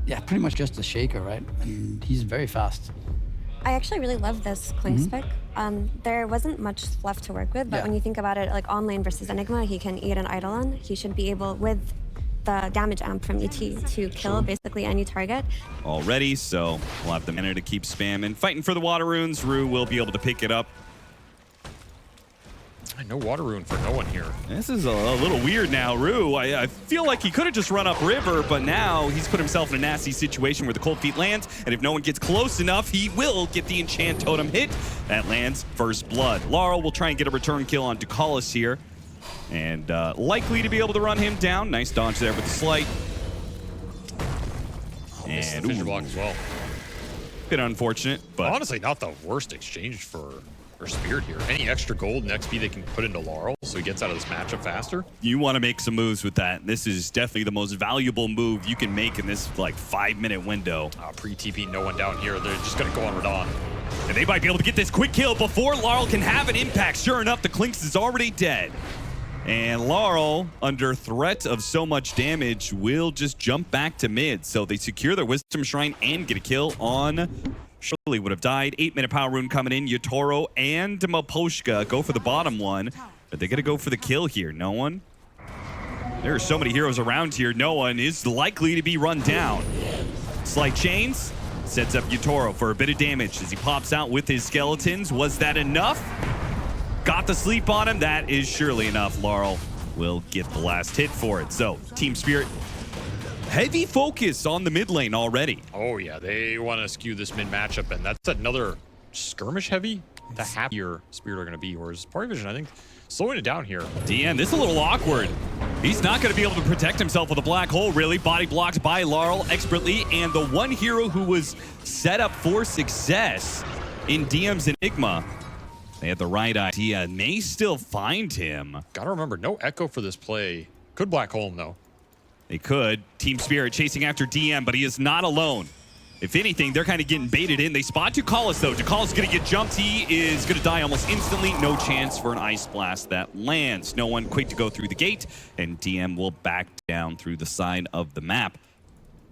Yeah, pretty much just a shaker, right? And he's very fast. I actually really love this Klink's pick. There wasn't much left to work with, but when you think about it, like on lane versus Enigma, he can eat an Eidolon. He should be able, with the damage amp from ET, to kill basically any target. Already, so we'll have the mana to keep spamming. Fighting for the water runes, Rue will be able to pick it up. No water rune for no one here. This is a little weird now, Rue. I feel like he could have just run up river, but now he's put himself in a nasty situation where the cold feet lands, and if no one gets close enough, he will get the enchant totem hit. That lands first blood. Laurel will try and get a return kill on Ducalis here, and likely to be able to run him down. Nice dodge there with the slight. And fissure block as well. Bit unfortunate, but honestly, not the worst exchange for Spirit here. Any extra gold and XP they can put into Laurel so he gets out of this matchup faster. You want to make some moves with that. This is definitely the most valuable move you can make in this like 5-minute window. Pre-TP, no one down here. They're just going to go on Radon. And they might be able to get this quick kill before Laurel can have an impact. Sure enough, the Klinks is already dead. And Laurel, under threat of so much damage, will just jump back to mid. So they secure their Wisdom Shrine and get a kill on... Surely would have died. 8-minute power rune coming in. Yotaro and Maposhka go for the bottom one. But they got to go for the kill here. No one. There are so many heroes around here. No one is likely to be run down. Slight chains. Sets up Yotaro for a bit of damage as he pops out with his skeletons. Was that enough? Got the sleep on him. That is surely enough. Laurel will get the last hit for it. So, Team Spirit, heavy focus on the mid lane already. Oh yeah, they want to skew this mid matchup, and that's another skirmish heavy. The happier Spirit are going to be, whereas PARIVISION, I think, slowing it down here. DN, this is a little awkward. He's not going to be able to protect himself with a black hole, really. Body blocked by Laurel expertly, and the one hero who was set up for success in DM's Enigma, they had the right idea, may still find him. Gotta remember, no echo for this play. Could black hole him, though. They could. Team Spirit chasing after DM, but he is not alone. If anything, they're kind of getting baited in. They spot Ducalis, though. Ducalis is going to get jumped. He is going to die almost instantly. No chance for an Ice Blast that lands. No one quick to go through the gate, and DM will back down through the side of the map.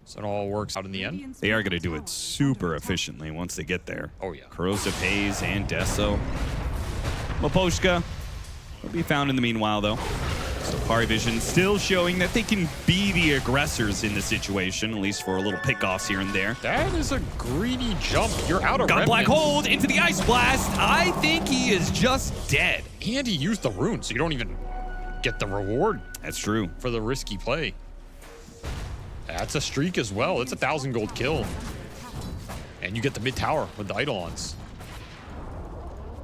So it all works out in the end? They are going to do it super efficiently once they get there. Oh, yeah. Corrosive Haze and Deso. Maposhka will be found in the meanwhile, though. So PARIVISION still showing that they can be the aggressors in the situation, at least for a little pickoffs here and there. That is a greedy jump. You're out of Got remnants. Black Hold into the Ice Blast. I think he is just dead. And he used the rune, so you don't even get the reward. That's true. For the risky play. That's a streak as well. It's a 1,000 gold kill. And you get the mid tower with the Eidolons.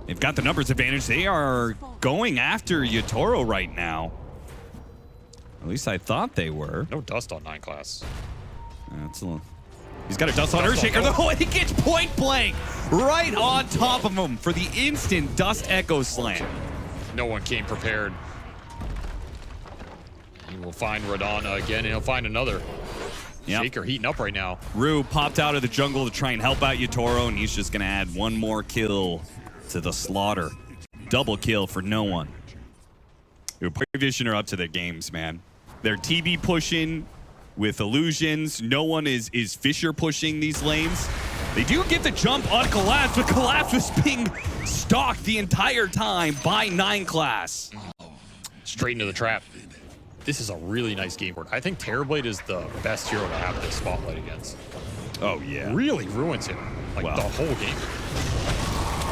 They've got the numbers advantage. They are going after Yotaro right now. At least I thought they were. No dust on 9 class. That's a little... He's got a dust on Earthshaker, though. He gets point blank right on top of him for the instant Dust Echo Slam. No one came prepared. He will find Radana again, and he'll find another. Yep. Shaker heating up right now. Rue popped out of the jungle to try and help out Yotaro, and he's just going to add one more kill to the slaughter. Double kill for no one. PARIVISION are up to their games, man. They're TV pushing with illusions. No one is Fisher pushing these lanes. They do get the jump on Collapse, but Collapse was being stalked the entire time by 9 class. Straight into the trap. This is a really nice game board. I think Terrorblade is the best hero to have this spotlight against. Oh, yeah. Really ruins him, like the whole game.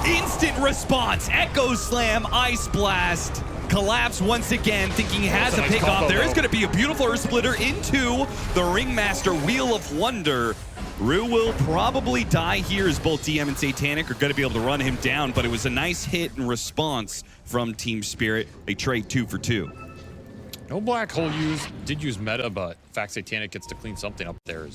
Instant response. Echo Slam, Ice Blast. Collapse once again, thinking he has a nice pick off. There is going to be a beautiful Earth Splitter into the Ringmaster Wheel of Wonder. Rue will probably die here as both DM and Satanic are going to be able to run him down, but it was a nice hit and response from Team Spirit. They trade 2 for 2. No black hole did use meta, but in fact Satanic gets to clean something up there.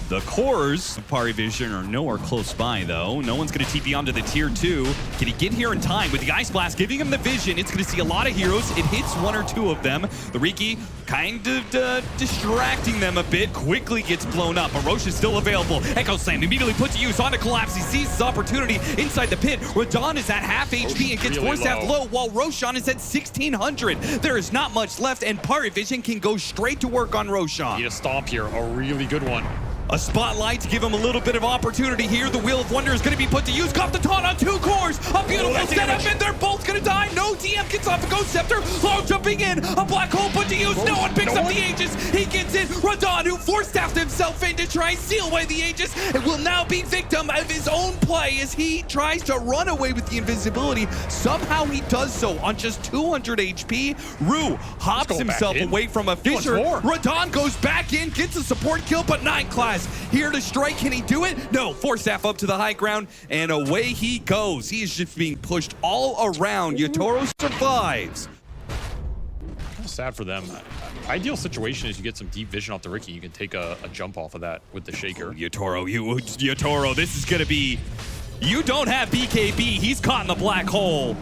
The cores of PARIVISION are nowhere close by, though. No one's going to TP onto the tier 2. Can he get here in time with the Ice Blast giving him the vision? It's going to see a lot of heroes. It hits 1 or 2 of them. The Riki kind of distracting them a bit. Quickly gets blown up. A Roshan is still available. Echo Slam immediately put to use onto Collapse. He sees his opportunity inside the pit. Radon is at half HP and gets really forced out low, while Roshan is at 1,600. There is not much left, and PARIVISION can go straight to work on Roshan. Need a stomp here, a really good one. A spotlight to give him a little bit of opportunity here. The Wheel of Wonder is going to be put to use. Got the taunt on 2 cores. A beautiful setup, and they're both going to die. No, DM gets off the Ghost Scepter. Laurel jumping in. A black hole put to use. No one picks up the Aegis. He gets in. Radon, who force-staffed himself in to try and seal away the Aegis, and will now be victim of his own play as he tries to run away with the invisibility. Somehow he does so on just 200 HP. Rue hops himself away from a Fissure. Radon goes back in, gets a support kill, but 9 class here to strike. Can he do it? No. Force staff up to the high ground, and away he goes. He is just being pushed all around. Yatoro survives. Kind of sad for them. Ideal situation is you get some deep vision off the Riki. You can take a jump off of that with the Shaker. Yatoro, this is going to be... You don't have BKB. He's caught in the black hole.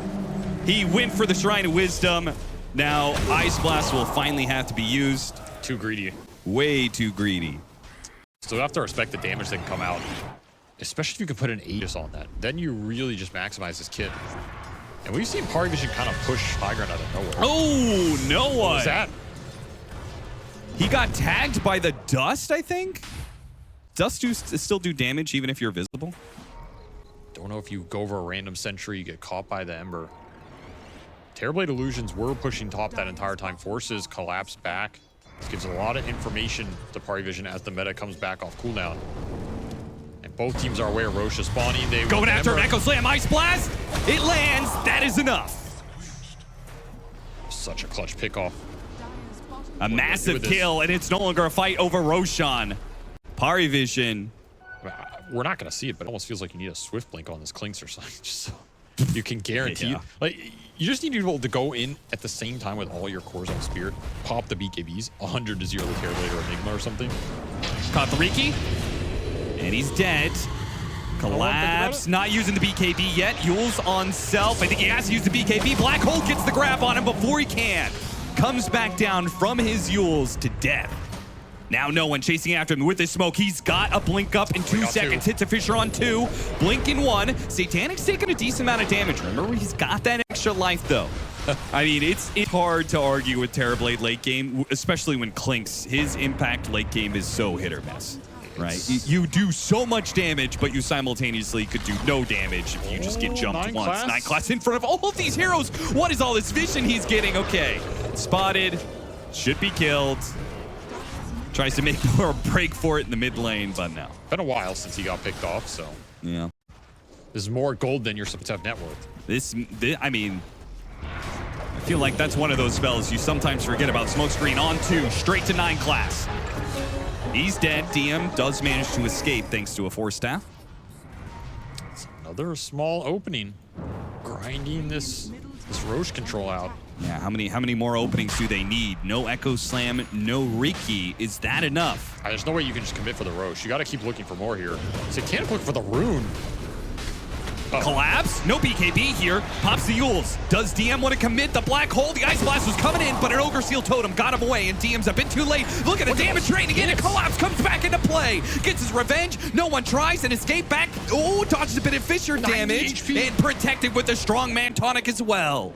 He went for the Shrine of Wisdom. Now, Ice Blast will finally have to be used. Too greedy. Way too greedy. So you have to respect the damage that can come out, especially if you can put an Aegis on that. Then you really just maximize this kit. And we've seen PARIVISION kind of push high ground out of nowhere. Oh, no one. What was that? He got tagged by the dust, I think? Dust still do damage even if you're visible? Don't know if you go over a random sentry, you get caught by the Ember. Terrorblade Illusions were pushing top that entire time. Forces collapse back. This gives a lot of information to PARIVISION as the meta comes back off cooldown. And both teams are aware Roche is spawning. They going after an Echo Slam. Ice Blast. It lands. That is enough. Such a clutch pickoff. A massive kill, and it's no longer a fight over Roshan. PARIVISION. We're not going to see it, but it almost feels like you need a Swift Blink on this Clinks or something. Just so you can guarantee it. Like, you just need to be able to go in at the same time with all your cores on Spirit, pop the BKBs, 100 to 0 the Terrorblade or Enigma or something. Caught the Riki, and he's dead. Collapse, not using the BKB yet. Yule's on self. I think he has to use the BKB. Black Hole gets the grab on him before he can. Comes back down from his Yules to death. Now no one chasing after him with his smoke. He's got a blink up in 2 seconds. Hits a Fissure on 2. Blink in 1. Satanic's taking a decent amount of damage. Remember, he's got that extra life, though. I mean, it's hard to argue with Terrorblade late game, especially when Clinks, his impact late game is so hit or miss. Right? You do so much damage, but you simultaneously could do no damage if you just get jumped once. 9 class in front of all of these heroes. What is all this vision he's getting? Okay. Spotted. Should be killed. Tries to make more break for it in the mid lane, but no. Been a while since he got picked off, so. Yeah. This is more gold than you're supposed to have net worth. This, I mean, I feel like that's one of those spells you sometimes forget about. Smokescreen on 2, straight to 9 class. He's dead. DM does manage to escape thanks to a Force Staff. It's another small opening. Grinding this Roche control out. Yeah, how many more openings do they need? No Echo Slam, no Riki. Is that enough? There's no way you can just commit for the Roche. You got to keep looking for more here. Satanic look for the rune. Collapse? No BKB here. Pops the Yules. Does DM want to commit the black hole? The Ice Blast was coming in, but an Ogre Seal Totem got him away, and DM's a bit too late. Look at the damage rating again, and Collapse comes back into play. Gets his revenge. No one tries and escape back. Oh, dodges a bit of Fissure damage, HP. And protected with the Strongman Tonic as well.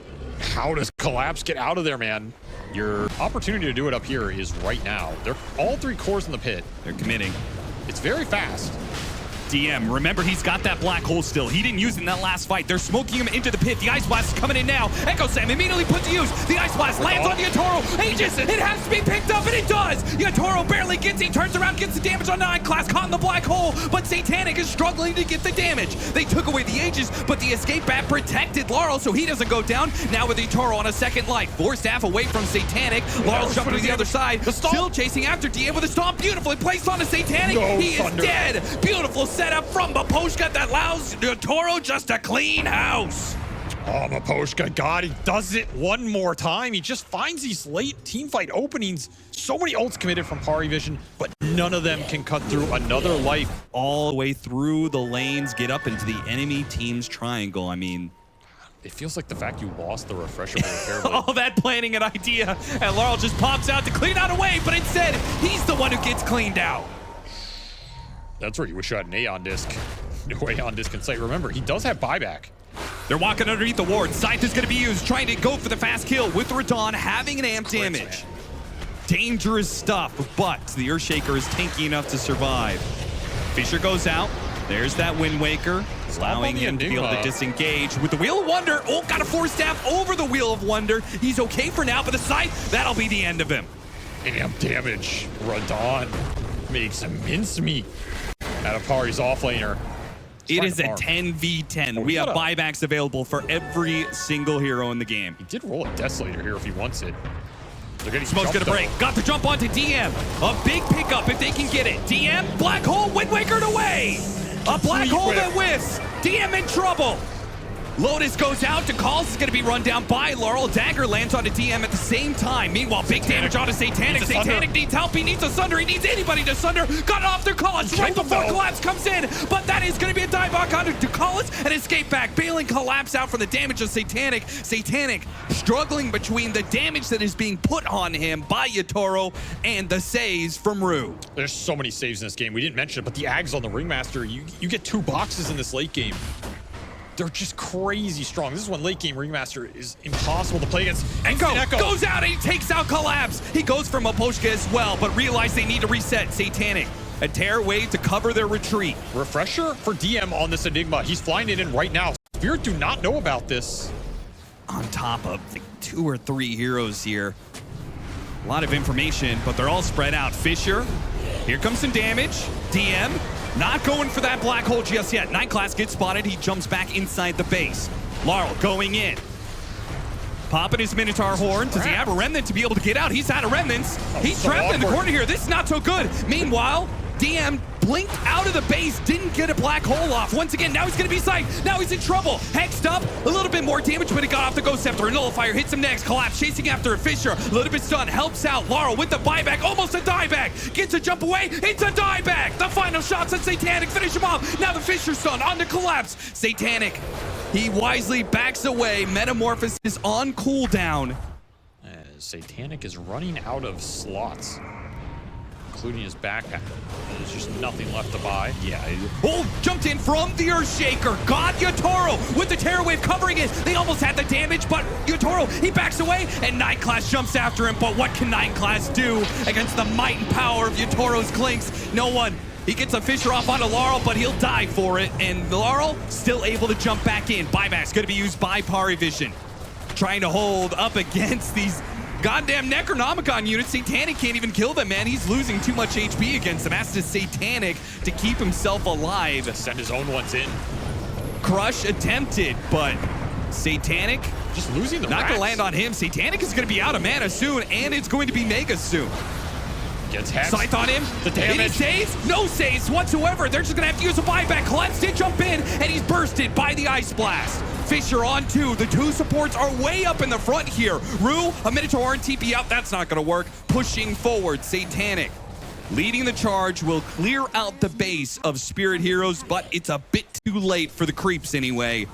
How does Collapse get out of there, man? Your opportunity to do it up here is right now. They're all 3 cores in the pit. They're committing. It's very fast. DM, remember he's got that black hole still. He didn't use it in that last fight. They're smoking him into the pit. The Ice Blast is coming in now. Echo Sam immediately put to use. The Ice Blast lands on Yatoro. Aegis, it has to be picked up, and it does. Yatoro barely gets it. Turns around, gets the damage on 9 class. Caught in the black hole, but Satanic is struggling to get the damage. They took away the Aegis, but the escape bat protected Laurel, so he doesn't go down. Now with Yatoro on a second life. Force staff away from Satanic. Laurel's jumping to the other side. Still chasing after DM with a stomp. Beautifully placed on a Satanic. He is dead. Beautiful setup from Maposhka that allows Yatoro just a clean house. Oh, Maposhka, God, he does it one more time. He just finds these late teamfight openings. So many ults committed from PARIVISION, but none of them can cut through another life. All the way through the lanes, get up into the enemy team's triangle. I mean, it feels like the fact you lost the refresher for the all that planning and idea, and Laurel just pops out to clean out a wave, but instead, he's the one who gets cleaned out. That's where you wish you had an Aeon Disc. No Aeon Disc in sight. Remember, he does have buyback. They're walking underneath the ward. Scythe is going to be used, trying to go for the fast kill with Radon, having an amp damage. dangerous stuff, but the Earthshaker is tanky enough to survive. Fisher goes out. There's that Wind Waker, allowing him to be able to disengage with the Wheel of Wonder. Oh, got a Force Staff over the Wheel of Wonder. He's okay for now, but the sight, that'll be the end of him. Damn damage. Radon makes some mincemeat out of Pari's offlaner. It is a 10v10. We have buybacks available for every single hero in the game. He did roll a Desolator here if he wants it. They're getting Smoke's gonna break. Got the jump onto DM. A big pickup if they can get it. DM, Black Hole, Wind Wakered away. A Black Hole that whiffs. DM in trouble. Lotus goes out to calls. Is going to be run down by Laurel. Dagger lands onto DM at the same time. Meanwhile, big damage onto Satanic. Satanic needs help. He needs a Sunder. He needs anybody to Sunder. Got it off their College right before Collapse comes in. But that is going to be a dieback onto College and escape back. Bailing Collapse out from the damage of Satanic. Satanic struggling between the damage that is being put on him by Yatoro and the saves from Rue. There's so many saves in this game. We didn't mention it, but the Ags on the Ringmaster, you get 2 boxes in this late game. They're just crazy strong. This is when late game Ringmaster is impossible to play against. Echo goes out and he takes out Collapse. He goes for Maposhka as well, but realize they need to reset. Satanic, a tear wave to cover their retreat. Refresher for DM on this Enigma. He's flying it in right now. Spirit do not know about this. On top of like 2 or 3 heroes here. A lot of information, but they're all spread out. Fisher, here comes some damage. DM, not going for that Black Hole just yet. Night Class gets spotted. He jumps back inside the base. Laurel going in. Popping his Minotaur horn. Does he have a remnant to be able to get out? He's out of remnants. He's trapped in the corner here. This is not so good. Meanwhile, DM blinked out of the base, didn't get a Black Hole off. Once again, now he's going to be psyched. Now he's in trouble. Hexed up, a little bit more damage, but he got off the Ghost Scepter. A Nullifier hits him next. Collapse chasing after a Fisher. A little bit stunned, helps out. Laurel with the buyback, almost a dieback. Gets a jump away, it's a dieback. The final shots on Satanic, finish him off. Now the Fisher stun on the Collapse. Satanic, he wisely backs away. Metamorphosis on cooldown. Satanic is running out of slots, including his backpack. There's just nothing left to buy. Yeah. Oh, jumped in from the Earthshaker. Got Yatoro with the Terror Wave covering it. They almost had the damage, but Yatoro, he backs away, and Night Class jumps after him. But what can Night Class do against the might and power of Yatoro's Clinks? No one. He gets a Fisher off onto Laurel, but he'll die for it. And Laurel still able to jump back in. Buyback's going to be used by PARIVISION. Trying to hold up against these goddamn Necronomicon units. Satanic can't even kill them, man. He's losing too much HP against them. Has to Satanic to keep himself alive. Send his own ones in. Crush attempted, but Satanic just losing the not racks. Gonna land on him. Satanic is gonna be out of mana soon, and it's going to be mega soon. Gets hexed. Scythe on him. The damage. Any saves? No saves whatsoever. They're just gonna have to use a buyback. Collapse did jump in, and he's bursted by the Ice Blast. Fisher on 2. The 2 supports are way up in the front here. Rue, a Minotaur and TP out. That's not gonna work. Pushing forward, Satanic leading the charge will clear out the base of Spirit Heroes, but it's a bit too late for the creeps anyway.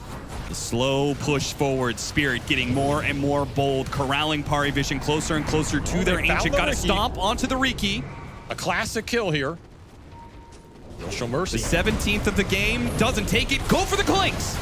The slow push forward, Spirit getting more and more bold, corralling PARIVISION closer and closer to their ancient. Got to stomp onto the Riki. A classic kill here. They'll show mercy. The 17th of the game, doesn't take it. Go for the Clinks.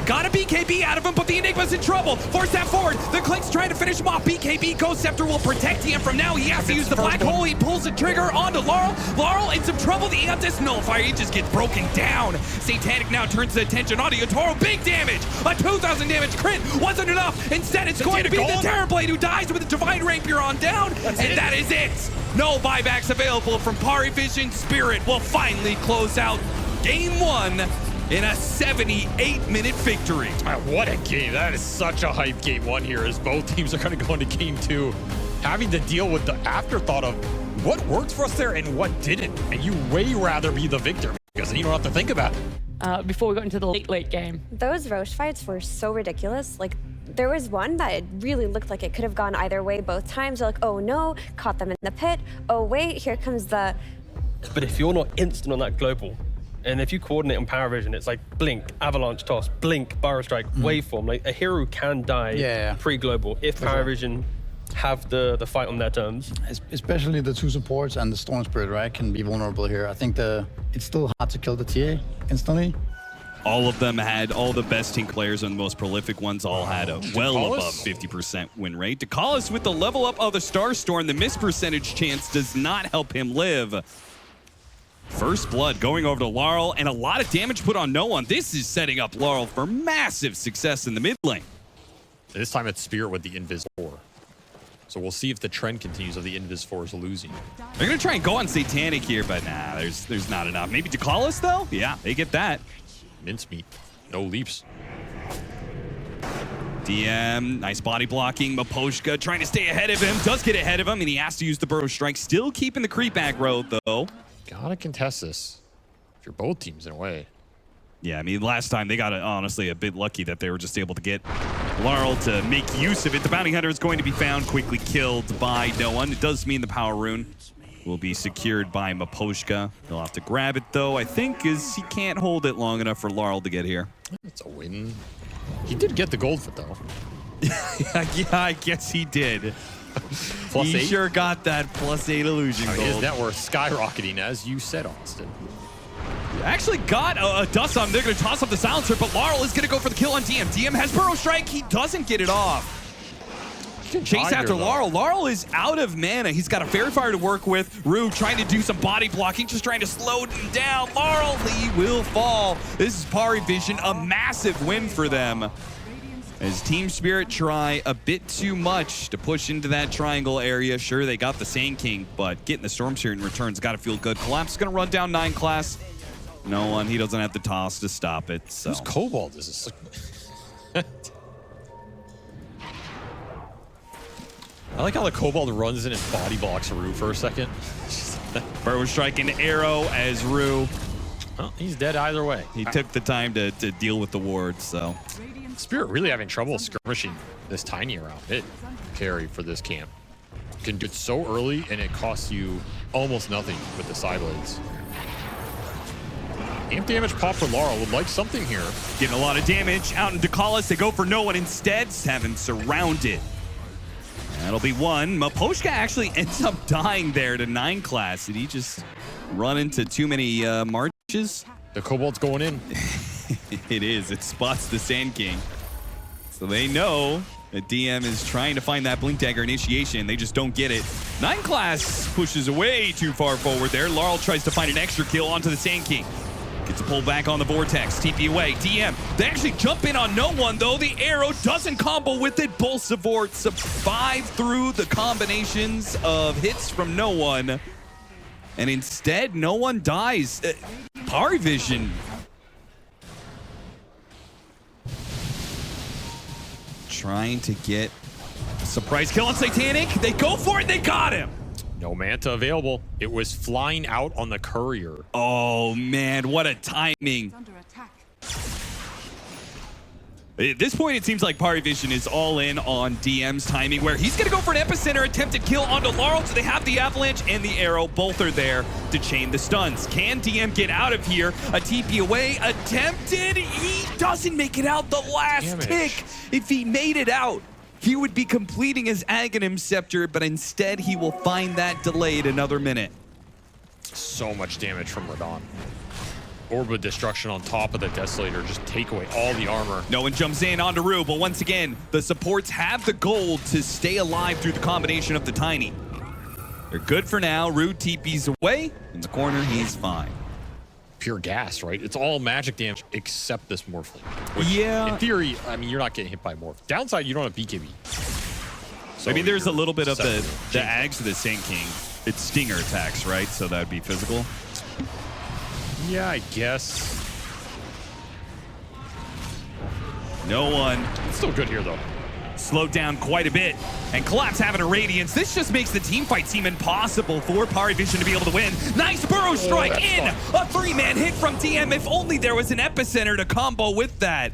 Got a BKB out of him, but the Enigma's in trouble. Force that forward. The Clinks trying to finish him off. BKB Ghost Scepter will protect him from now. He has to use the Black Hole. He pulls the trigger onto Laurel. Laurel in some trouble. The Aeontis Nullifier, he just gets broken down. Satanic now turns his attention onto Yatoro. Big damage. A 2,000 damage crit wasn't enough. Instead, it's going to be the Terrorblade who dies with a Divine Rapier on down. And that is it. No buybacks available from PARIVISION. Spirit will finally close out Game 1 in a 78-minute victory. What a game. That is such a hype Game 1 here, as both teams are going to go into Game 2 having to deal with the afterthought of what worked for us there and what didn't. And you way rather be the victor because then you don't have to think about it. Before we got into the late game. Those Roche fights were so ridiculous. Like, there was one that it really looked like it could have gone either way both times. They're like, oh no, caught them in the pit. Oh wait, here comes the... But if you're not instant on that global, and if you coordinate on PARIVISION, it's like blink, avalanche toss, blink, Burrow Strike, waveform. Like a hero can die pre-global if PARIVISION have the fight on their terms. Especially the 2 supports and the Storm Spirit, right, can be vulnerable here. I think it's still hard to kill the TA instantly. All of them had, all the best team players and the most prolific ones all had a well above 50% win rate. decisive with the level up of the Starstorm, the miss percentage chance does not help him live. First blood going over to Laurel, and a lot of damage put on no one. This is setting up Laurel for massive success in the mid lane. This time it's Spirit with the Invis 4. So we'll see if the trend continues of the Invis 4s losing. They're going to try and go on Satanic here, but nah, there's not enough. Maybe decisive though? Yeah, they get that. Mincemeat. No leaps. DM, nice body blocking. Miposhka trying to stay ahead of him. Does get ahead of him, and he has to use the Burrow Strike. Still keeping the creep back road, though. Gotta contest this. If you're both teams, in a way. Yeah, I mean, last time they got, honestly, a bit lucky that they were just able to get Laurel to make use of it. The Bounty Hunter is going to be found, quickly killed by no one. It does mean the Power Rune will be secured by Miposhka. He'll have to grab it, though, I think, as he can't hold it long enough for Laurel to get here. It's a win. He did get the gold foot, though. Yeah, I guess he did. Plus he 8? sure got that +8 illusion gold. His net worth skyrocketing, as you said, Austin. Actually got a dust on him. They're going to toss up the silencer, but Laurel is going to go for the kill on DM. DM has Burrow Strike. He doesn't get it off. Chase after Laurel. Laurel is out of mana. He's got a Fairy Fire to work with. Rue trying to do some body blocking, just trying to slow him down. Laurel, he will fall. This is Pari Vision, a massive win for them. As Team Spirit try a bit too much to push into that triangle area. Sure, they got the Sand King, but getting the Storm Spirit in return's got to feel good. Collapse is going to run down 9 class. No one, he doesn't have the toss to stop it. So. Who's Cobalt? Is this like... I like how the Cobalt runs in and body blocks Rue for a second. Burrow Strike and arrow as Rue. Well, he's dead either way. He took the time to deal with the ward, so. Spirit really having trouble skirmishing this tiny around. It carry for this camp. You can do it so early and it costs you almost nothing with the side blades. Amp damage pop for Laurel would like something here. Getting a lot of damage out in decisive. They go for no one instead. Have him surrounded. That'll be one. Miposhka actually ends up dying there to 9 class. Did he just run into too many marches? The Cobalt's going in. It is. It spots the Sand King. So they know that DM is trying to find that Blink Dagger initiation. They just don't get it. 9 class pushes away too far forward there. Laurel tries to find an extra kill onto the Sand King. Gets a pull back on the Vortex. TP away. DM. They actually jump in on no one, though. The arrow doesn't combo with it. Both supports survive through the combinations of hits from no one. And instead, no one dies. Pari Vision. Trying to get a surprise kill on Satanic. They go for it. They got him. No Manta available. It was flying out on the courier. Oh, man. What a timing. At this point, it seems like Pari Vision is all in on DM's timing, where he's going to go for an epicenter attempted kill onto Laurel. So they have the avalanche and the arrow. Both are there to chain the stuns. Can DM get out of here? A TP away. Attempted. He doesn't make it out the last tick. If he made it out, he would be completing his Aghanim Scepter, but instead he will find that delayed another minute. So much damage from Radon. Orb of Destruction on top of the Desolator. Just take away all the armor. No one jumps in onto Rue, but once again, the supports have the gold to stay alive through the combination of the Tiny. They're good for now. Rue TP's away. In the corner, he's fine. Pure gas, right? It's all magic damage except this Morphling. Which, yeah. in theory, I mean, you're not getting hit by Morph. Downside, you don't have BKB. So I mean, there's a little bit of the Ags of the Sand King. It's stinger attacks, right? So that would be physical. Yeah, I guess. No one. It's still good here, though. Slowed down quite a bit. And Collapse having a Radiance. This just makes the team fight seem impossible for Pari Vision to be able to win. Nice Burrow Strike in! A 3-man hit from DM. If only there was an epicenter to combo with that.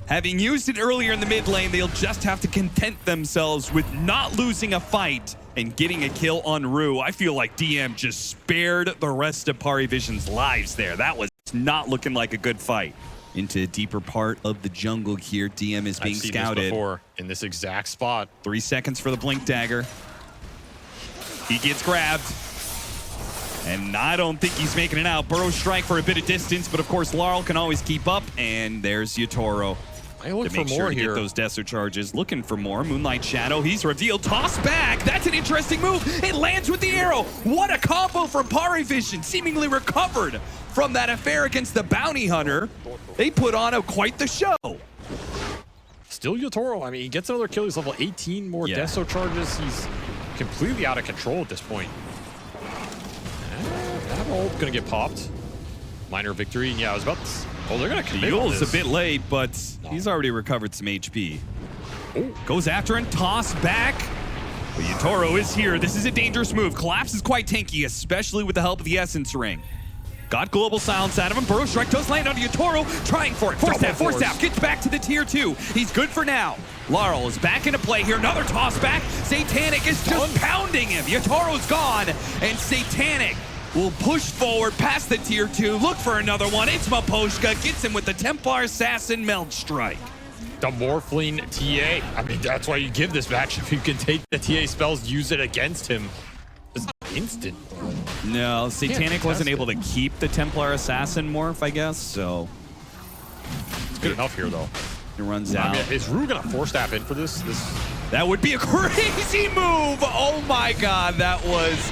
Having used it earlier in the mid lane, they'll just have to content themselves with not losing a fight and getting a kill on Rue. I feel like DM just spared the rest of Pari Vision's lives there. That was not looking like a good fight. Into a deeper part of the jungle here. DM is being scouted. This before, in this exact spot. 3 seconds for the Blink Dagger. He gets grabbed. And I don't think he's making it out. Burrow strike for a bit of distance, but of course Laurel can always keep up. And there's Yatoro I look to for make more sure to here. get those Desert charges. Looking for more. Moonlight Shadow, he's revealed. Toss back. That's an interesting move. It lands with the arrow. What a combo from Pari Vision. Seemingly recovered from that affair against the Bounty Hunter. They put on quite the show. Still Yatoro. I mean, he gets another kill. He's level 18, more Deso charges. He's completely out of control at this point. That ult gonna get popped. Minor victory. Yeah, I was about to... Oh, they're gonna commit on Yule's this. a bit late, but he's already recovered some HP. Goes after and toss back. But Yatoro is here. This is a dangerous move. Collapse is quite tanky, especially with the help of the Essence Ring. Got global silence out of him. Burrow strike does land on Yatoro. Trying for it. Force tap. Gets back to the tier 2. He's good for now. Laurel is back into play here. Another toss back. Satanic is just pounding him. Yatoro's gone. And Satanic will push forward past the tier 2. Look for another one. It's Maposhka. Gets him with the Templar Assassin Melt Strike. The Morphling TA. I mean, that's why you give this matchup. You can take the TA spells, use it against him. It's not instant. No, Satanic wasn't able to keep the Templar Assassin morph, I guess, so It's good enough here, though. it runs out. I mean, is Rue gonna force tap in for this? That would be a crazy move. Oh my God, that was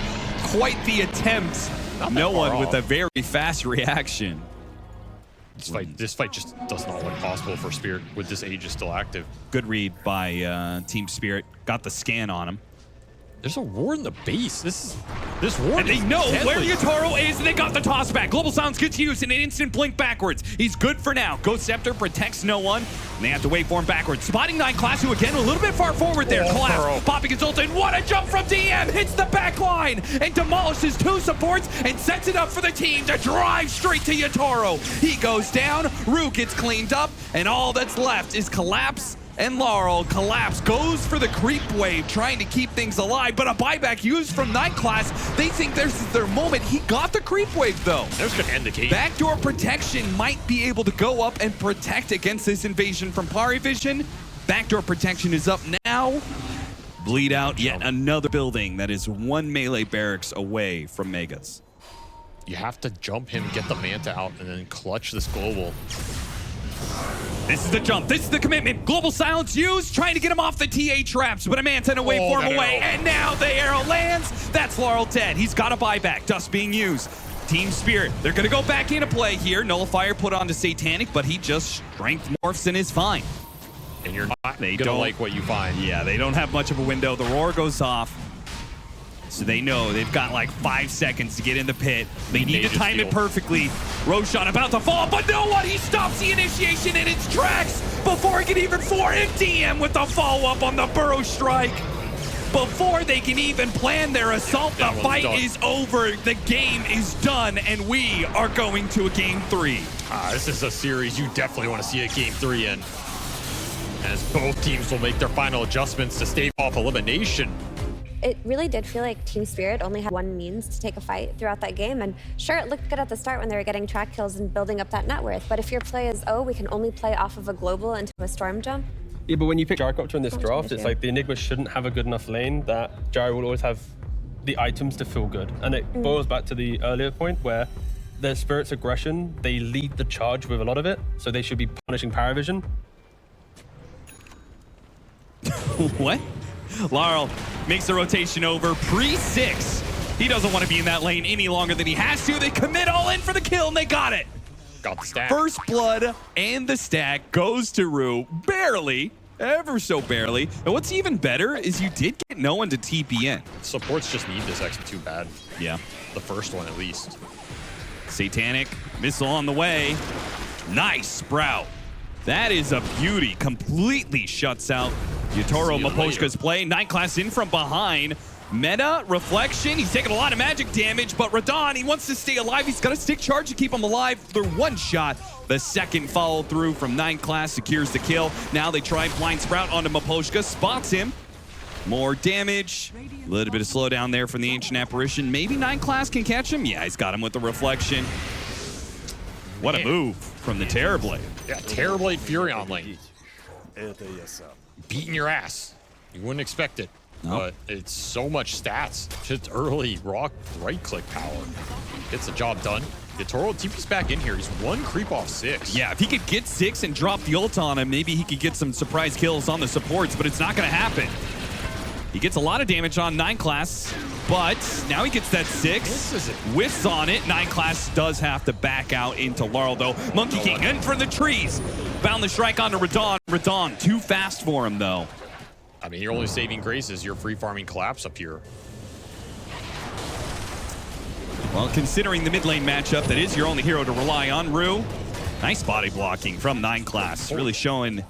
quite the attempt. No one with a very fast reaction. This fight just does not look possible for Spirit with this Aegis still active. Good read by Team Spirit. Got the scan on him. There's a ward in the base. This ward. And they know where Yatoro is, and they got the toss back. Global Silence gets used in an instant blink backwards. He's good for now. Ghost Scepter protects no one, and they have to wait for him backwards. Spotting 9 class, who again a little bit far forward there. Collapse, popping his ult in. What a jump from DM! Hits the back line and demolishes 2 supports and sets it up for the team to drive straight to Yatoro. He goes down, Rue gets cleaned up, and all that's left is Collapse and Laurel. Collapse goes for the creep wave, trying to keep things alive, but a buyback used from 9 class. They think this is their moment. He got the creep wave, though. There's gonna end the game. Backdoor protection might be able to go up and protect against this invasion from Pari Vision. Backdoor protection is up now. Bleed out yet another building that is 1 melee barracks away from Megas. You have to jump him, get the Manta out, and then clutch this global. This is the jump. This is the commitment. Global silence used, trying to get him off the TA traps, but a man sent a waveform away, and now the arrow lands. That's Laurel dead. He's got a buyback. Dust being used. Team Spirit, they're going to go back into play here. Nullifier put onto Satanic, but he just strength morphs and is fine. And you're not They gonna don't like what you find. Yeah, they don't have much of a window. The roar goes off. So they know they've got like 5 seconds to get in the pit. They need to time it perfectly. Roshan about to fall, but no one. He stops the initiation in its tracks before he can even for it. DM with the follow-up on the Burrow strike. Before they can even plan their assault, the fight is over. The game is done, and we are going to a game 3. This is a series you definitely want to see a game 3 in, as both teams will make their final adjustments to stave off elimination. It really did feel like Team Spirit only had one means to take a fight throughout that game. And sure, it looked good at the start when they were getting track kills and building up that net worth. But if your play is, oh, we can only play off of a global into a storm jump. Yeah, but when you pick Gyrocopter in this draft, it's like the Enigma shouldn't have a good enough lane that Gyro will always have the items to feel good. And it boils back to the earlier point where their Spirit's aggression, they lead the charge with a lot of it. So they should be punishing PARIVISION. What? Laurel makes the rotation over pre-6. He doesn't want to be in that lane any longer than he has to. They commit all in for the kill, and they got it. Got the stack. First blood and the stack goes to Rue. Barely. Ever so barely. And what's even better is you did get no one to TP in. Supports just need this X2 bad. Yeah. The first one, at least. Satanic. Missile on the way. Nice Sprout. That is a beauty. Completely shuts out Yatoro Maposhka's play. 9 class in from behind. Meta, Reflection. He's taking a lot of magic damage, but Radon, he wants to stay alive. He's got a stick charge to keep him alive. They're one shot. The second follow through from 9 class secures the kill. Now they try Blind Sprout onto Maposhka. Spots him. More damage. A little bit of slowdown there from the Ancient Apparition. Maybe 9 class can catch him. Yeah, he's got him with the Reflection. What a move from the Terrorblade. Yeah, Terrorblade Fury on lane. Beating your ass. You wouldn't expect it. But it's so much stats. Just early right-click power. Gets the job done. Yatoro TP's back in here. He's one creep off 6. Yeah, if he could get 6 and drop the ult on him, maybe he could get some surprise kills on the supports, but it's not going to happen. He gets a lot of damage on 9 class, but now he gets that 6. Whiffs on it. 9 class does have to back out into Laurel, though. Monkey King in from the trees. Bound the strike onto Radon. Radon too fast for him, though. I mean, your only saving grace is your free farming collapse up here. Well, considering the mid lane matchup, that is your only hero to rely on. Rue, nice body blocking from 9 class. Really showing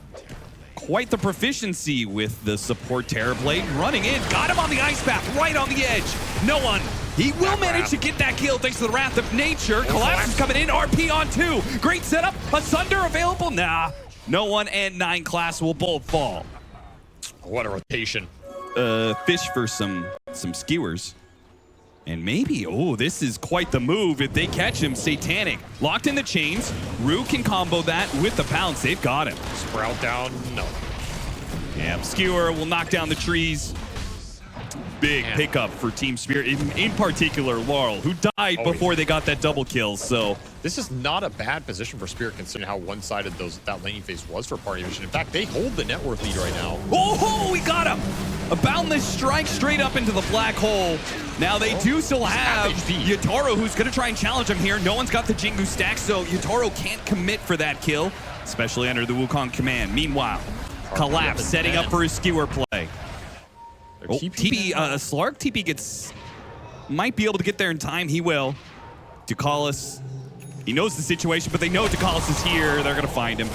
quite the proficiency with the support Terrorblade. Running in, got him on the ice path, right on the edge. No one. He will manage to get that kill thanks to the Wrath of Nature. Collapse is coming in, RP on 2. Great setup, Asunder available. Nah, no one and 9 class will both fall. What a rotation. Fish for some skewers. And maybe, oh, this is quite the move if they catch him. Satanic, locked in the chains. Rue can combo that with the pounce. They've got him. Sprout down, no. Yeah, Skewer will knock down the trees. Big pickup for Team Spirit, in particular Laurel, who died before they got that double kill, so. This is not a bad position for Spirit considering how one-sided that laning phase was for PARIVISION. In fact, they hold the net worth lead right now. Oh, we got him! A boundless strike straight up into the black hole. Now they do still have Yatoro, who's gonna try and challenge him here. No one's got the Jingu stack, so Yatoro can't commit for that kill, especially under the Wukong command. Meanwhile, Collapse setting up for his skewer play. Oh, TP, Slark TP might be able to get there in time. He will. Ducalis, he knows the situation, but they know Ducalis is here. They're gonna find him.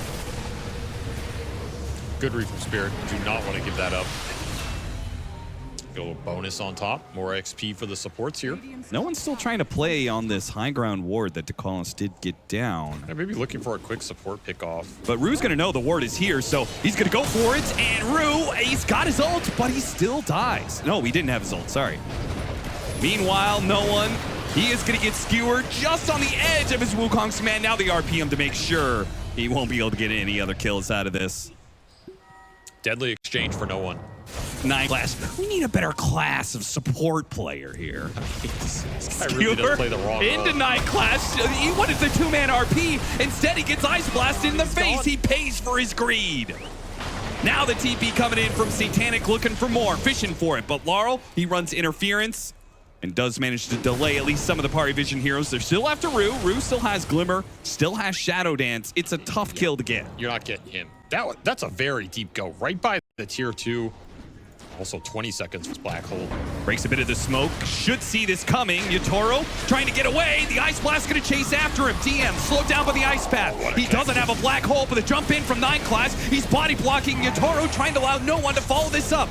Good read from Spirit. Do not want to give that up. Get a little bonus on top. More XP for the supports here. No one's still trying to play on this high ground ward that Ducalis did get down. Yeah, maybe looking for a quick support pick off. But Rue's gonna know the ward is here, so he's gonna go for it. And Rue, he's got his ult, but he still dies. No, he didn't have his ult, sorry. Meanwhile, no one. He is gonna get skewered just on the edge of his Wukong's command. Now the RPM to make sure he won't be able to get any other kills out of this. Deadly exchange for no one. 9 class. We need a better class of support player here. I really does play the wrong into 9 class. He wanted the 2-man RP. Instead, he gets ice blasted in the face. He pays for his greed. Now the TP coming in from Satanic, looking for more, fishing for it. But Laurel, he runs interference and does manage to delay at least some of the PARIVISION heroes. They're still after Rue. Rue still has Glimmer, still has Shadow Dance. It's a tough kill to get. You're not getting him. That's a very deep go. Right by the tier 2. Also 20 seconds for Black Hole. Breaks a bit of the smoke. Should see this coming. Yatoro trying to get away. The Ice Blast going to chase after him. DM slowed down by the Ice Path. He doesn't have a Black Hole, but the jump in from 9 class. He's body blocking Yatoro, trying to allow no one to follow this up.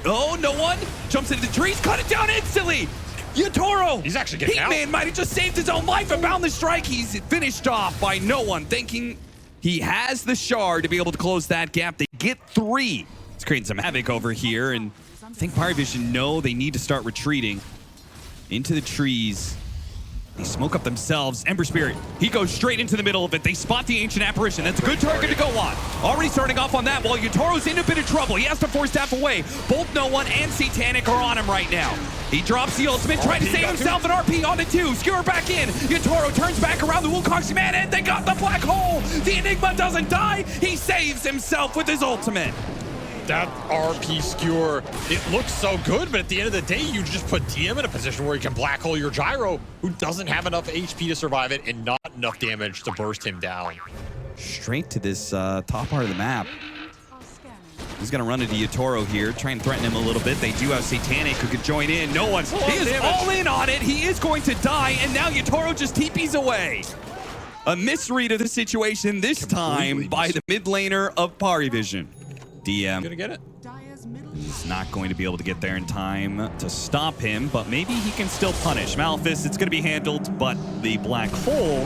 No one. Jumps into the trees. Cut it down instantly. Yatoro! He's actually getting out. Hitman might have just saved his own life and bound the strike. He's finished off by no one, thinking he has the shard to be able to close that gap. They get 3. It's creating some havoc over here, and I think PARIVISION know they need to start retreating into the trees. They smoke up themselves. Ember Spirit, he goes straight into the middle of it. They spot the Ancient Apparition. That's a good target to go on. Already starting off on that while Yatoro's in a bit of trouble. He has to force staff away. Both No One and Satanic are on him right now. He drops the ultimate, trying to save himself, an RP onto 2. Skewer back in. Yatoro turns back around the Wukong's man, and they got the Black Hole. The Enigma doesn't die. He saves himself with his ultimate. That RP skewer, it looks so good, but at the end of the day, you just put DM in a position where you can black hole your gyro, who doesn't have enough HP to survive it and not enough damage to burst him down. Straight to this top part of the map. He's going to run into Yatoro here, try and threaten him a little bit. They do have Satanic who could join in. No one's. He is all in on it. He is going to die, and now Yatoro just TPs away. A misread of the situation this time by the mid laner of PARIVISION. DM gonna get it. He's not going to be able to get there in time to stop him, but maybe he can still punish. Malphus, it's going to be handled, but the Black Hole,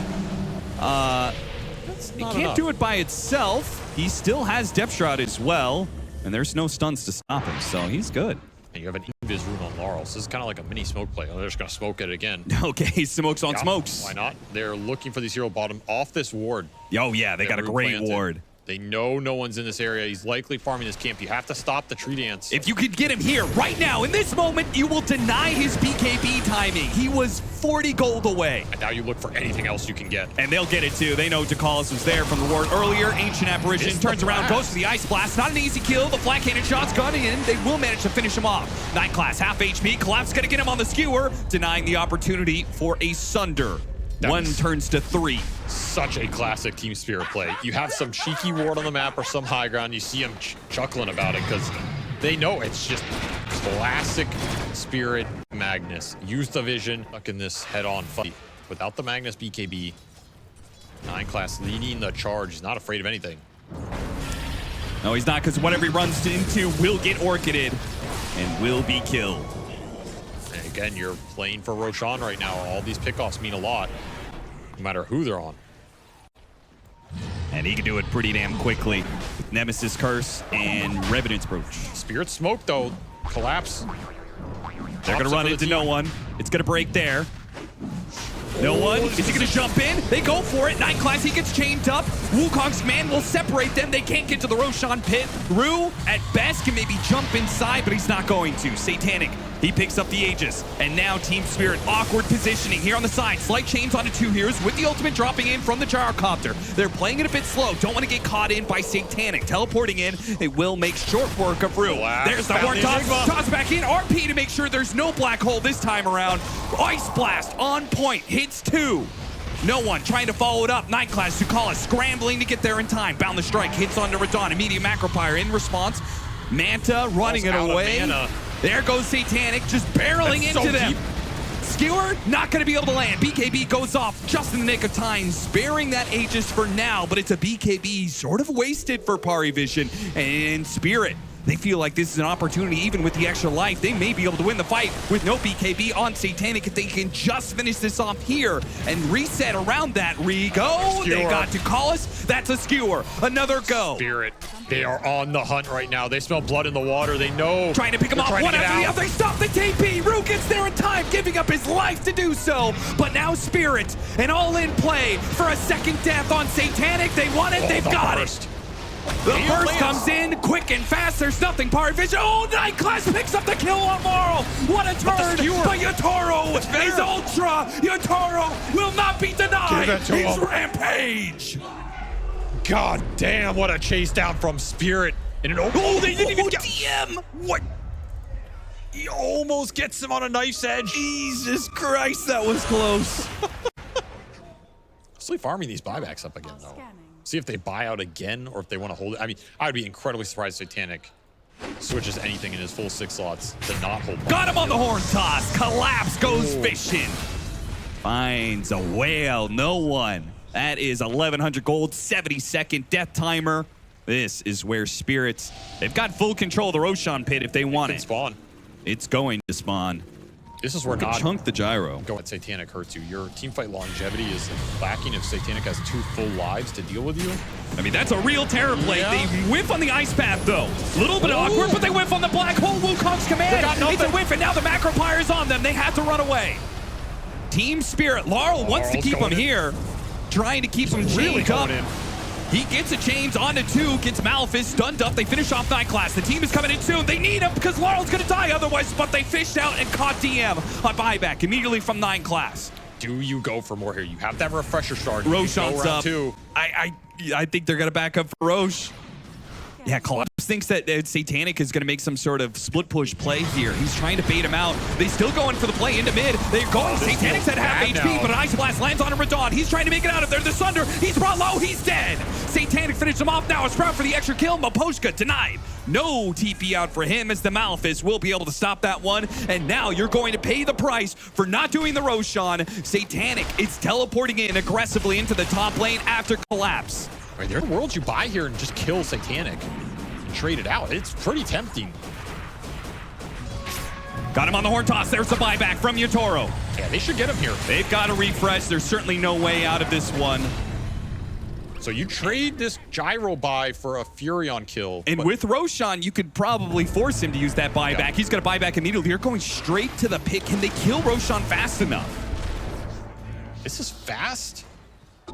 he can't do it by itself. He still has Depth Shroud as well, and there's no stuns to stop him, so he's good. And you have an Invis rune on Laurel, so this is kind of like a mini smoke play. They're just going to smoke it again. Okay, smokes on smokes. Why not? They're looking for these hero bottom off this ward. Oh, yeah, they got a great ward. They know no one's in this area. He's likely farming this camp. You have to stop the tree dance. If you could get him here right now, in this moment, you will deny his BKB timing. He was 40 gold away. And now you look for anything else you can get. And they'll get it too. They know Decisive was there from the ward earlier. Ancient Apparition turns around, goes for the Ice Blast. Not an easy kill. The flat cannon shot's gunning in. They will manage to finish him off. Night Class, half HP. Collapse gonna get him on the skewer, denying the opportunity for a Sunder. One turns to 3. Such a classic Team Spirit play. You have some cheeky ward on the map or some high ground. You see them chuckling about it because they know it's just classic Spirit Magnus. Use the vision, stuck in this head-on fight. Without the Magnus BKB, 9 Class leading the charge. He's not afraid of anything. No, he's not, because whatever he runs into will get orchided and will be killed. And again, you're playing for Roshan right now. All these pickoffs mean a lot, no matter who they're on. And he can do it pretty damn quickly with Nemesis Curse and Revenant's Brooch. Spirit Smoke, though. Collapse. They're going to run into no one. It's going to break there. No one. Is he going to jump in? They go for it. 9 Class, he gets chained up. Wukong's man will separate them. They can't get to the Roshan pit. Rue, at best, can maybe jump inside, but he's not going to. Satanic, he picks up the Aegis. And now Team Spirit, awkward positioning here on the side. Slight chains onto 2 heroes with the ultimate dropping in from the gyrocopter. They're playing it a bit slow. Don't want to get caught in by Satanic. Teleporting in, they will make short work of Rue. There's the horn toss. Toss back in. RP to make sure there's no black hole this time around. Ice Blast on point. Hits 2. No one trying to follow it up. 9 Class, Zukala scrambling to get there in time. Bound the strike. Hits onto Radon. Immediate Macropyre in response. Manta running it away. There goes Satanic, just barreling into them. Deep. Skewer, not going to be able to land. BKB goes off just in the nick of time, sparing that Aegis for now, but it's a BKB sort of wasted for PARIVISION and Spirit. They feel like this is an opportunity, even with the extra life. They may be able to win the fight with no BKB on Satanic if they can just finish this off here and reset around that. Re-go. They got to call us. That's a skewer. Another go. Spirit. They are on the hunt right now. They smell blood in the water. They know. Trying to pick him up one after the other. They stop the TP. Rue gets there in time, giving up his life to do so. But now Spirit, an all-in play for a second death on Satanic. They want it. They've got it. The first comes in quick and fast. There's nothing. PARIVISION. Oh, 9 Class picks up the kill on Laurel. What a turn by Yotaro. Is ultra. Yotaro will not be denied. He's rampage. God damn, what a chase down from Spirit. In an oh, they didn't even DM. What? He almost gets him on a knife's edge. Jesus Christ, that was close. Still farming these buybacks up again, though. See if they buy out again or if they want to hold it. I mean, I would be incredibly surprised Satanic switches anything in his full 6 slots to not hold. Got him on the horn toss. Collapse goes fishing. Finds a whale. No one. That is 1,100 gold, 70-second death timer. This is where Spirits, they've got full control of the Roshan pit if they want it. Spawn. It's going to spawn. This is where not chunk the gyro. Go at Satanic hurts you. Your teamfight longevity is lacking if Satanic has 2 full lives to deal with you. I mean, that's a real terror play. Yeah. They whiff on the ice path, though. A little bit awkward, but they whiff on the black hole. Wukong's command. It's a whiff, and now the Macropyre's on them. They have to run away. Team Spirit. Laurel wants to keep him here. Trying to keep him chained up. He gets a chains onto 2, gets Malefice stunned up. They finish off 9 Class. The team is coming in soon. They need him because Laurel's going to die otherwise, but they fished out and caught DM on buyback immediately from 9 Class. Do you go for more here? You have that refresher shard. Roshan's up. 2. I think they're going to back up for Roche. Yeah, Collapse thinks that Satanic is going to make some sort of split push play here. He's trying to bait him out. They still going for the play into mid. They're going. Satanic's at half HP, but an Ice Blast lands on a Radon. He's trying to make it out of there. The Sunder, he's brought low. He's dead. Satanic finished him off now. A Sprout for the extra kill. Maposhka denied. No TP out for him as the Malefice will be able to stop that one. And now you're going to pay the price for not doing the Roshan. Satanic is teleporting in aggressively into the top lane after Collapse. Right, there are worlds you buy here and just kill Satanic and trade it out. It's pretty tempting. Got him on the horn toss. There's the buyback from Yotaro. Yeah, they should get him here. They've got to refresh. There's certainly no way out of this one. So you trade this gyro buy for a Furion kill. And with Roshan, you could probably force him to use that buyback. Yeah. He's going to buy back immediately. You're going straight to the pit. Can they kill Roshan fast enough? This is fast.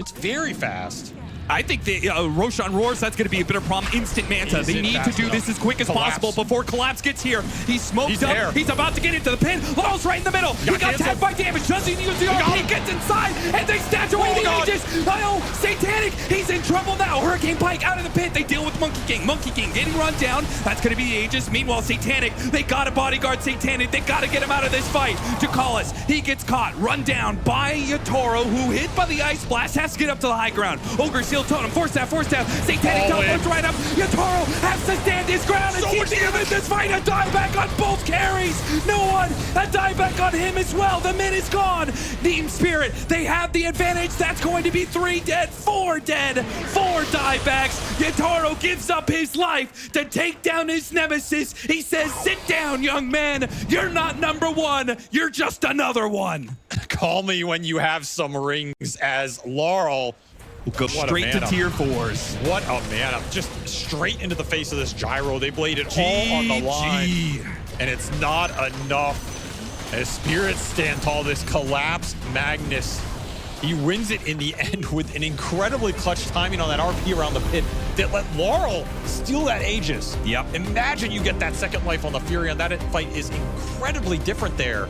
It's very fast. I think the Roshan roars, that's going to be a bit of a problem. Instant Manta. They need to do this as quick as possible before Collapse gets here. He's smoked up. He's about to get into the pin. Laurel's right in the middle. He got tapped by damage. Doesn't use the RP. He gets inside, and they snatch away the Aegis. Oh, Satanic. He's in trouble now. Hurricane Pike out of the pit. They deal with Monkey King. Monkey King getting run down. That's going to be the Aegis. Meanwhile, Satanic, they got to bodyguard Satanic. They got to get him out of this fight. Jakalis, he gets caught. Run down by Yatoro, who hit by the Ice Blast. Has to get up to the high ground. Ogre Seal Totem. Force down. Satanic teleports right up. Yatoro has to stand his ground and keep him in this fight. A dieback on both carries. No one. A dieback on him as well. The mid is gone. Team Spirit, they have the advantage. That's going to be 3 dead, 4 dead, 4 diebacks. Yatoro gives up his life to take down his nemesis. He says, sit down, young man. You're not number 1. You're just another one. Call me when you have some rings, as Laurel will go straight to tier 4s. What a mana. Just straight into the face of this gyro. They played it all on the line. And it's not enough. As Spirits stand tall, this Collapse Magnus, he wins it in the end with an incredibly clutch timing on that RP around the pit that let Laurel steal that Aegis. Yep. Imagine you get that second life on the Furion. That fight is incredibly different there.